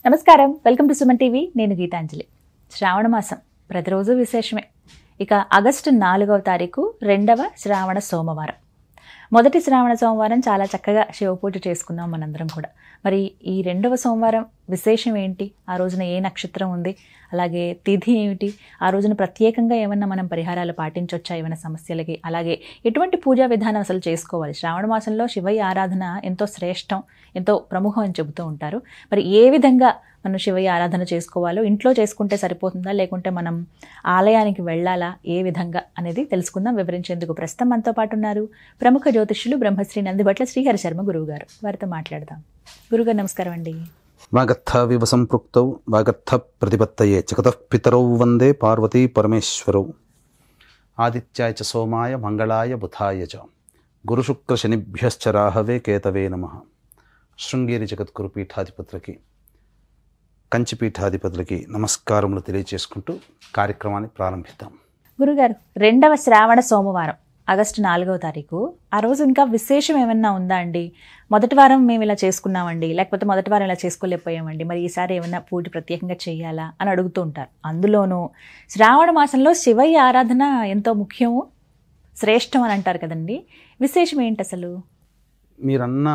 నమస్కారం, welcome to Suman TV. నేను గీతాంజలి. శ్రావణ మాసం ప్రతిరోజు విశేషమే. ఇక ఆగస్టు 4వ తారీఖు రెండవ శ్రావణ సోమవారం. మొదటి శ్రావణ సోమవారం చాలా చక్కగా శివపూజ చేసుకున్నాం మనందరం కూడా. మరి ఈ రెండవ సోమవారం విశేషం ఏంటి? ఆ రోజున ఏ నక్షత్రం ఉంది, అలాగే తిథి ఏమిటి, ఆ రోజున ప్రత్యేకంగా ఏమన్నా మనం పరిహారాలు పాటించవచ్చా ఏమైనా సమస్యలకి, అలాగే ఎటువంటి పూజా విధానం అసలు చేసుకోవాలి? శ్రావణ మాసంలో శివయ్య ఆరాధన ఎంతో శ్రేష్టం, ఎంతో ప్రముఖం అని చెబుతూ ఉంటారు. మరి ఏ విధంగా మనం శివయ్య ఆరాధన చేసుకోవాలో, ఇంట్లో చేసుకుంటే సరిపోతుందా లేకుంటే మనం ఆలయానికి వెళ్ళాలా, ఏ విధంగా అనేది తెలుసుకుందాం. వివరించేందుకు ప్రస్తుతం మనతో పాటు ఉన్నారు ప్రముఖ జ్యోతిష్యులు బ్రహ్మశ్రీ నందిబట్ల శ్రీహరి శర్మ గురువు గారు. వారితో మాట్లాడదాం. గురుగారు నమస్కారం అండి. వాగర్థ వివ సంపృక్తౌ వాగర్థ ప్రతిపత్తయే జగతః పితరౌ వందే పార్వతీ పరమేశ్వరౌ. ఆదిత్యాయ చ సోమాయ మంగళాయ బుధాయ చ గురుశుక్ర శనిభ్యశ్చ రాహవే కేతవే నమః. శృంగేరి జగద్గురు పీఠాధిపతులకి, కంచి పీఠాధిపతులకి నమస్కారములు తెలియజేసుకుంటూ కార్యక్రమాన్ని ప్రారంభిద్దాం. గురుగారు, రెండవ శ్రావణ సోమవారం ఆగస్టు 4వ తారీఖు, ఆ రోజు ఇంకా విశేషం ఏమన్నా ఉందా అండి? మొదటి వారం మేము ఇలా చేసుకున్నామండి, లేకపోతే మొదటి వారం ఇలా చేసుకోలేకపోయామండి, మరి ఈసారి ఏమన్నా పూజ ప్రత్యేకంగా చేయాలా అని అడుగుతూ ఉంటారు. అందులోనూ శ్రావణ మాసంలో శివయ్య ఆరాధన ఎంతో ముఖ్యము, శ్రేష్టం అని అంటారు కదండి. విశేషం ఏంటి అసలు? మీరన్న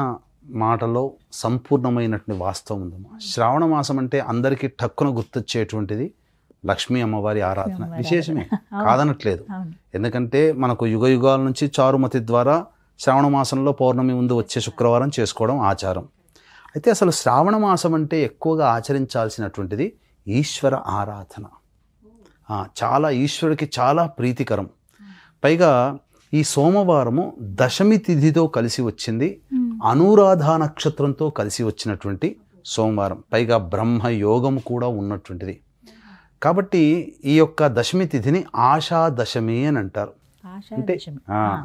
మాటలో సంపూర్ణమైనటువంటి వాస్తవం ఉందమ్మా. శ్రావణ మాసం అంటే అందరికీ టక్కున గుర్తొచ్చేటువంటిది లక్ష్మీ అమ్మవారి ఆరాధన. విశేషమే, కాదనట్లేదు. ఎందుకంటే మనకు యుగ యుగాల నుంచి చారుమతి ద్వారా శ్రావణ మాసంలో పౌర్ణమి ముందు వచ్చే శుక్రవారం చేసుకోవడం ఆచారం. అయితే అసలు శ్రావణ మాసం అంటే ఎక్కువగా ఆచరించాల్సినటువంటిది ఈశ్వర ఆరాధన. చాలా ఈశ్వరుడికి చాలా ప్రీతికరం. పైగా ఈ సోమవారము దశమి తిథితో కలిసి వచ్చింది, అనురాధ నక్షత్రంతో కలిసి వచ్చినటువంటి సోమవారం. పైగా బ్రహ్మయోగం కూడా ఉన్నటువంటిది. కాబట్టి ఈ యొక్క దశమి తిథిని ఆశా దశమి అని అంటారు.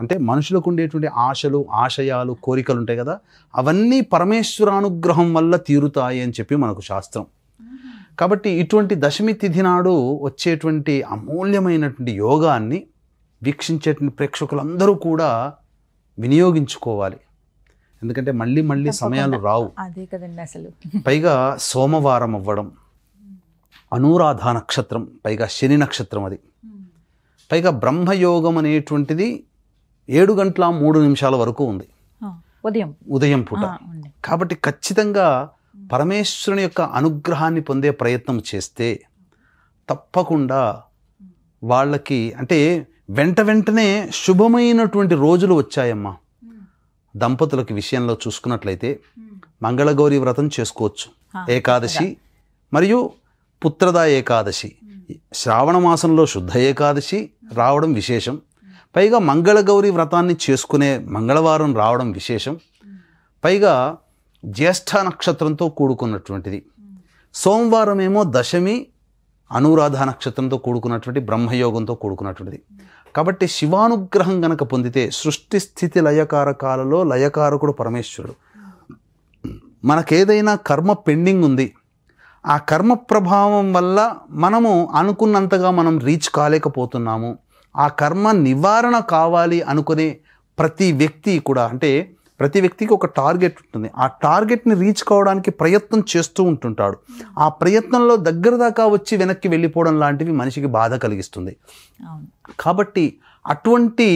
అంటే మనుషులకు ఉండేటువంటి ఆశలు, ఆశయాలు, కోరికలు ఉంటాయి కదా, అవన్నీ పరమేశ్వరానుగ్రహం వల్ల తీరుతాయి అని చెప్పి మనకు శాస్త్రం. కాబట్టి ఇటువంటి దశమి తిథి నాడు వచ్చేటువంటి అమూల్యమైనటువంటి యోగాన్ని వీక్షించేటువంటి ప్రేక్షకులందరూ కూడా వినియోగించుకోవాలి. ఎందుకంటే మళ్ళీ మళ్ళీ సమయాలు రావు. అదే కదండి అసలు. పైగా సోమవారం అవ్వడం, అనురాధ నక్షత్రం, పైగా శని నక్షత్రం అది. పైగా బ్రహ్మయోగం అనేటువంటిది 7:03 వరకు ఉంది ఉదయం పూట. కాబట్టి ఖచ్చితంగా పరమేశ్వరుని యొక్క అనుగ్రహాన్ని పొందే ప్రయత్నం చేస్తే తప్పకుండా వాళ్ళకి అంటే వెంటనే శుభమైనటువంటి రోజులు వచ్చాయమ్మా. దంపతులకి విషయంలో చూసుకున్నట్లయితే మంగళగౌరి వ్రతం చేసుకోవచ్చు, ఏకాదశి మరియు పుత్రద ఏకాదశి. శ్రావణ మాసంలో శుద్ధ ఏకాదశి రావడం విశేషం. పైగా మంగళగౌరి వ్రతాన్ని చేసుకునే మంగళవారం రావడం విశేషం. పైగా జ్యేష్ఠ నక్షత్రంతో కూడుకున్నటువంటిది. సోమవారం ఏమో దశమి, అనురాధ నక్షత్రంతో కూడుకున్నటువంటి బ్రహ్మయోగంతో కూడుకున్నటువంటిది. కాబట్టి శివానుగ్రహం గనక పొందితే సృష్టి స్థితి లయకారకాలలో లయకారకుడు పరమేశ్వరుడు. మనకేదైనా కర్మ పెండింగ్ ఉంది, ఆ కర్మ ప్రభావం వల్ల మనము అనుకున్నంతగా మనం రీచ్ కాలేకపోతున్నాము. ఆ కర్మ నివారణ కావాలి అనుకునే ప్రతి వ్యక్తి కూడా, అంటే ప్రతి వ్యక్తికి ఒక టార్గెట్ ఉంటుంది. ఆ టార్గెట్ని రీచ్ కావడానికి ప్రయత్నం చేస్తూ ఉంటుంటాడు. ఆ ప్రయత్నంలో దగ్గర దాకా వచ్చి వెనక్కి వెళ్ళిపోవడం లాంటివి మనిషికి బాధ కలిగిస్తుంది. కాబట్టి అటువంటి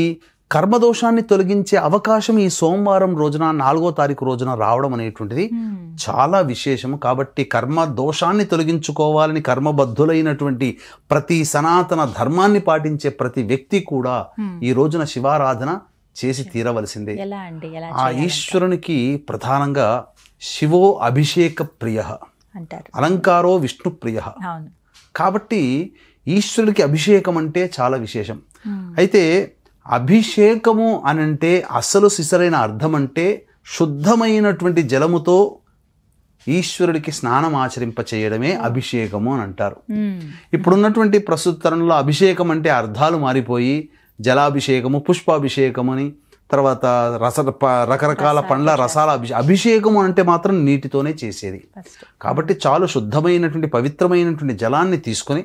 కర్మదోషాన్ని తొలగించే అవకాశం ఈ సోమవారం రోజున 4వ తారీఖు రోజున రావడం అనేటువంటిది చాలా విశేషము. కాబట్టి కర్మ దోషాన్ని తొలగించుకోవాలని కర్మబద్ధులైనటువంటి ప్రతి సనాతన ధర్మాన్ని పాటించే ప్రతి వ్యక్తి కూడా ఈ రోజున శివారాధన చేసి తీరవలసిందే. ఆ ఈశ్వరునికి ప్రధానంగా శివో అభిషేక ప్రియ, అలంకారో విష్ణు ప్రియ. కాబట్టి ఈశ్వరుడికి అభిషేకం అంటే చాలా విశేషం. అయితే అభిషేకము అనంటే అసలు సిసరైన అర్థం అంటే శుద్ధమైనటువంటి జలముతో ఈశ్వరుడికి స్నానం ఆచరింప చేయడమే అభిషేకము అని అంటారు. ఇప్పుడున్నటువంటి ప్రస్తుత తరంలో అభిషేకం అంటే అర్థాలు మారిపోయి జలాభిషేకము, పుష్పాభిషేకము అని, తర్వాత రకరకాల పండ్ల రసాల అభిషేకము అంటే మాత్రం నీటితోనే చేసేది. కాబట్టి చాలా శుద్ధమైనటువంటి పవిత్రమైనటువంటి జలాన్ని తీసుకొని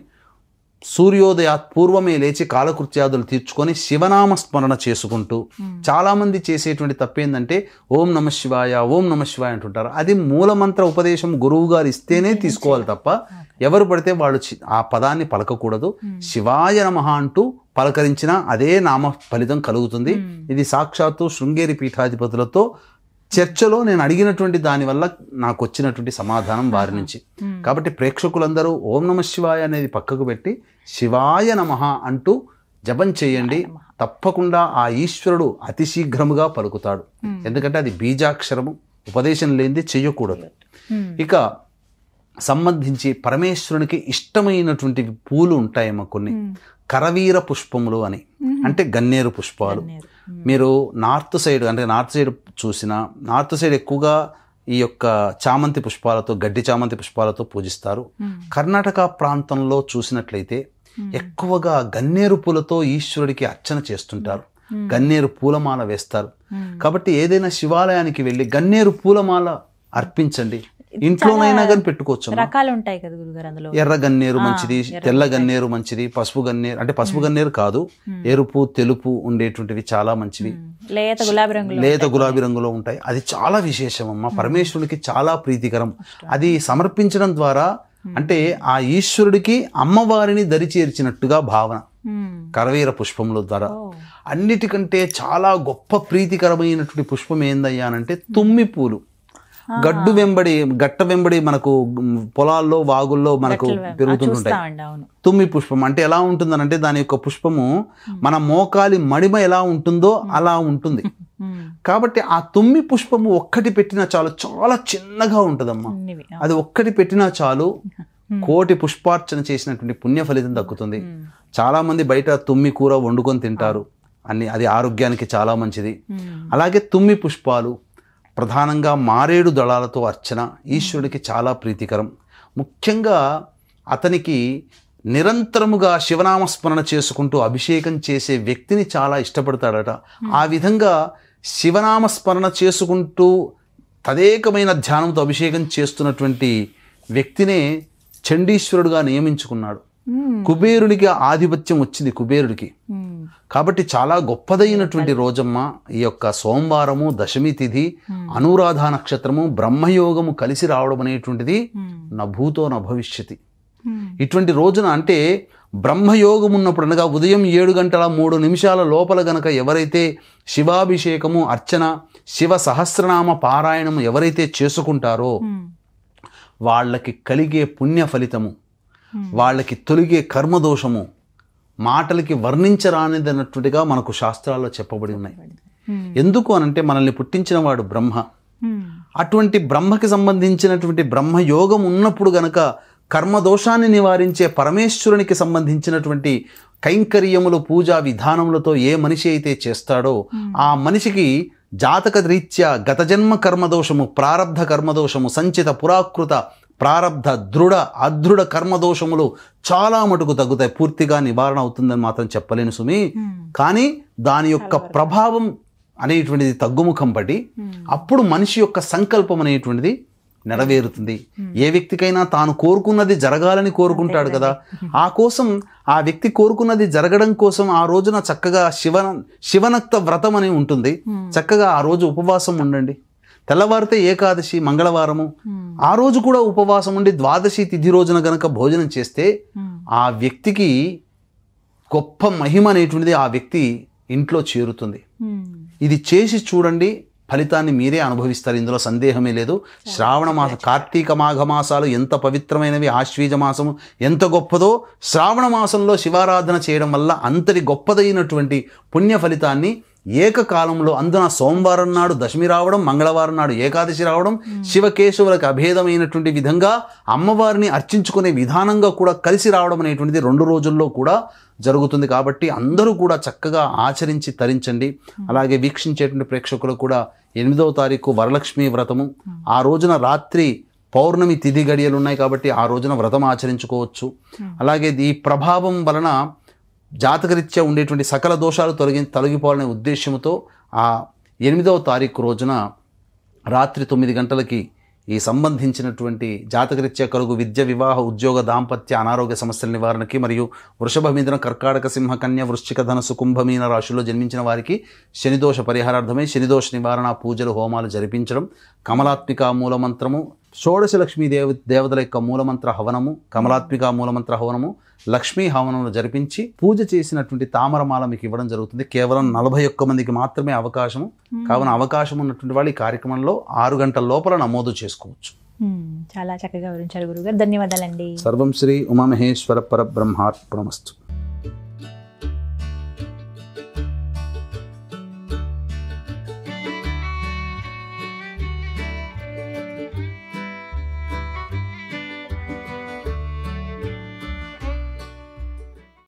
సూర్యోదయాత్ పూర్వమే లేచి కాలకృత్యాదులు తీర్చుకొని శివనామ స్మరణ చేసుకుంటూ, చాలామంది చేసేటువంటి తప్పేందంటే ఓం నమ శివాయ ఓం నమ శివాయ అంటుంటారు. అది మూలమంత్ర ఉపదేశం గురువు గారు ఇస్తేనే తీసుకోవాలి తప్ప ఎవరు పడితే వాళ్ళు ఆ పదాన్ని పలకకూడదు. శివాయ నమః అంటూ పలకరించినా అదే నామ ఫలితం కలుగుతుంది. ఇది సాక్షాత్తు శృంగేరి పీఠాధిపతులతో చర్చలో నేను అడిగినటువంటి దానివల్ల నాకు వచ్చినటువంటి సమాధానం వారి నుంచి. కాబట్టి ప్రేక్షకులందరూ ఓం నమ శివాయ అనేది పక్కకు పెట్టి శివాయ నమః అంటూ జపం చేయండి. తప్పకుండా ఆ ఈశ్వరుడు అతి శీఘ్రముగా పలుకుతాడు. ఎందుకంటే అది బీజాక్షరము, ఉపదేశం లేనిది చెయ్యకూడదు. ఇక సంబంధించి పరమేశ్వరునికి ఇష్టమైనటువంటి పూలు ఉంటాయేమో కొన్ని, కరవీర పుష్పములు అని, అంటే గన్నేరు పుష్పాలు. మీరు నార్త్ సైడ్ చూసినా నార్త్ సైడ్ ఎక్కువగా ఈ యొక్క చామంతి పుష్పాలతో, గడ్డి చామంతి పుష్పాలతో పూజిస్తారు. కర్ణాటక ప్రాంతంలో చూసినట్లయితే ఎక్కువగా గన్నేరు పూలతో ఈశ్వరుడికి అర్చన చేస్తుంటారు. గన్నేరు పూలమాల వేస్తారు. కాబట్టి ఏదైనా శివాలయానికి వెళ్ళి గన్నేరు పూలమాల అర్పించండి. ఇంట్లోనైనా కానీ పెట్టుకోవచ్చు. రకాలు ఉంటాయి కదా గురుగారు అందులో. ఎర్ర గన్నేరు మంచిది, తెల్ల గన్నేరు మంచిది, పసుపు గన్నేరు, అంటే పసుపు గన్నేరు కాదు, ఎరుపు తెలుపు ఉండేటువంటివి చాలా మంచివి. లేత గులాబీ రంగులో ఉంటాయి. అది చాలా విశేషం అమ్మ, పరమేశ్వరుడికి చాలా ప్రీతికరం. అది సమర్పించడం ద్వారా అంటే ఆ ఈశ్వరుడికి అమ్మవారిని దరి చేర్చినట్టుగా భావన. కరవీర పుష్పముల ద్వారా అన్నిటికంటే చాలా గొప్ప ప్రీతికరమైనటువంటి పుష్పం ఏందయ్యానంటే తుమ్మి పూలు. గట్ట వెంబడి మనకు పొలాల్లో వాగుల్లో మనకు పెరుగుతుంటాయి తుమ్మి పుష్పం. అంటే ఎలా ఉంటుందనంటే దాని యొక్క పుష్పము మన మోకాలి మడిమ ఎలా ఉంటుందో అలా ఉంటుంది. కాబట్టి ఆ తుమ్మి పుష్పము ఒక్కటి పెట్టినా చాలు, చాలా చిన్నగా ఉంటుందమ్మా. అది ఒక్కటి పెట్టినా చాలు, కోటి పుష్పార్చన చేసినటువంటి పుణ్య ఫలితం దక్కుతుంది. చాలా మంది బయట తుమ్మి కూర వండుకొని తింటారు, అది ఆరోగ్యానికి చాలా మంచిది. అలాగే తుమ్మి పుష్పాలు, ప్రధానంగా మారేడు దళాలతో అర్చన ఈశ్వరుడికి చాలా ప్రీతికరం. ముఖ్యంగా అతనికి నిరంతరముగా శివనామస్మరణ చేసుకుంటూ అభిషేకం చేసే వ్యక్తిని చాలా ఇష్టపడతాడట. ఆ విధంగా శివనామస్మరణ చేసుకుంటూ తదేకమైన ధ్యానంతో అభిషేకం చేస్తున్నటువంటి వ్యక్తినే చండీశ్వరుడుగా నియమించుకున్నాడు. కుబేరునికి ఆధిపత్యం వచ్చింది కుబేరుడికి. కాబట్టి చాలా గొప్పదైనటువంటి రోజమ్మ ఈ యొక్క సోమవారము, దశమి తిథి, అనురాధ నక్షత్రము, బ్రహ్మయోగము కలిసి రావడం అనేటువంటిది నభూతో నభవిష్యతి. ఇటువంటి రోజున అంటే బ్రహ్మయోగం ఉన్నప్పుడు అనగా ఉదయం 7:03 లోపల గనక ఎవరైతే శివాభిషేకము, అర్చన, శివ సహస్రనామ పారాయణము ఎవరైతే చేసుకుంటారో వాళ్ళకి కలిగే పుణ్య ఫలితము, వాళ్ళకి తొలిగే కర్మదోషము మాటలకి వర్ణించరానిదన్నట్టుగా మనకు శాస్త్రాల్లో చెప్పబడి ఉన్నాయి. ఎందుకు అనంటే మనల్ని పుట్టించిన వాడు బ్రహ్మ. అటువంటి బ్రహ్మకి సంబంధించినటువంటి బ్రహ్మయోగం ఉన్నప్పుడు గనక కర్మదోషాన్ని నివారించే పరమేశ్వరునికి సంబంధించినటువంటి కైంకర్యములు, పూజా విధానములతో ఏ మనిషి అయితే చేస్తాడో ఆ మనిషికి జాతక రీత్యా గత జన్మ కర్మదోషము, ప్రారబ్ధ కర్మదోషము, సంచిత పురాకృత ప్రారబ్ధ దృఢ అదృఢ కర్మదోషములు చాలా మటుకు తగ్గుతాయి. పూర్తిగా నివారణ అవుతుందని మాత్రం చెప్పలేను సుమి. కానీ దాని యొక్క ప్రభావం అనేటువంటిది తగ్గుముఖం పడి అప్పుడు మనిషి యొక్క సంకల్పం అనేటువంటిది నెరవేరుతుంది. ఏ వ్యక్తికైనా తాను కోరుకున్నది జరగాలని కోరుకుంటాడు కదా, ఆ కోసం ఆ వ్యక్తి కోరుకున్నది జరగడం కోసం ఆ రోజున చక్కగా శివనక్త వ్రతం అని ఉంటుంది. చక్కగా ఆ రోజు ఉపవాసం ఉండండి. తెల్లవారితే ఏకాదశి మంగళవారము, ఆ రోజు కూడా ఉపవాసం ఉండి ద్వాదశి తిథి రోజున గనక భోజనం చేస్తే ఆ వ్యక్తికి గొప్ప మహిమ అనేటువంటిది ఆ వ్యక్తి ఇంట్లో చేరుతుంది. ఇది చేసి చూడండి, ఫలితాన్ని మీరే అనుభవిస్తారు. ఇందులో సందేహమే లేదు. శ్రావణ మాసం, కార్తీక మాఘమాసాలు ఎంత పవిత్రమైనవి, ఆశ్వీజ మాసము ఎంత గొప్పదో, శ్రావణ మాసంలో శివారాధన చేయడం వల్ల అంతటి గొప్పదైనటువంటి పుణ్య ఫలితాన్ని ఏకకాలంలో, అందున సోమవారం నాడు దశమి రావడం, మంగళవారం నాడు ఏకాదశి రావడం, శివకేశవులకు అభేదమైనటువంటి విధంగా అమ్మవారిని అర్చించుకునే విధానంగా కూడా కలిసి రావడం అనేటువంటిది 2 రోజుల్లో కూడా జరుగుతుంది. కాబట్టి అందరూ కూడా చక్కగా ఆచరించి తరించండి. అలాగే వీక్షించేటువంటి ప్రేక్షకులు కూడా 8వ తారీఖు వరలక్ష్మి వ్రతము, ఆ రోజున రాత్రి పౌర్ణమి తిథి గడియలు ఉన్నాయి కాబట్టి ఆ రోజున వ్రతం ఆచరించుకోవచ్చు. అలాగే ఈ ప్రభావం వలన జాతకరీత్యా ఉండేటువంటి సకల దోషాలు తొలగిపోవాలనే ఉద్దేశంతో ఆ 8వ తారీఖు రోజున రాత్రి 9 గంటలకి ఈ సంబంధించినటువంటి జాతకరీత్యా కలుగు విద్య, వివాహ, ఉద్యోగ, దాంపత్య, అనారోగ్య సమస్యల నివారణకి మరియు వృషభ, మిథున, కర్కాటక, సింహ, కన్య, వృశ్చిక, ధనస్సు, కుంభమీన రాశుల్లో జన్మించిన వారికి శనిదోష పరిహారార్థమై శనిదోష నివారణ పూజలు, హోమాలు జరిపించడం, కమలాత్మిక మూలమంత్రము, షోడశ లక్ష్మీ దేవతల యొక్క మూలమంత్ర హవనము, కమలాత్మిక మూలమంత్ర హవనము, లక్ష్మీ హవనములు జరిపించి పూజ చేసినటువంటి తామరమాల మీకు ఇవ్వడం జరుగుతుంది. కేవలం 41 మందికి మాత్రమే అవకాశము. కావున అవకాశం ఉన్నటువంటి వాళ్ళు ఈ కార్యక్రమంలో 6 గంటల లోపల నమోదు చేసుకోవచ్చు. చాలా చక్కగా వివరించారు గురుగారు. ధన్యవాదాలండి. సర్వం శ్రీ ఉమామహేశ్వర పరబ్రహ్మార్పణమస్తు.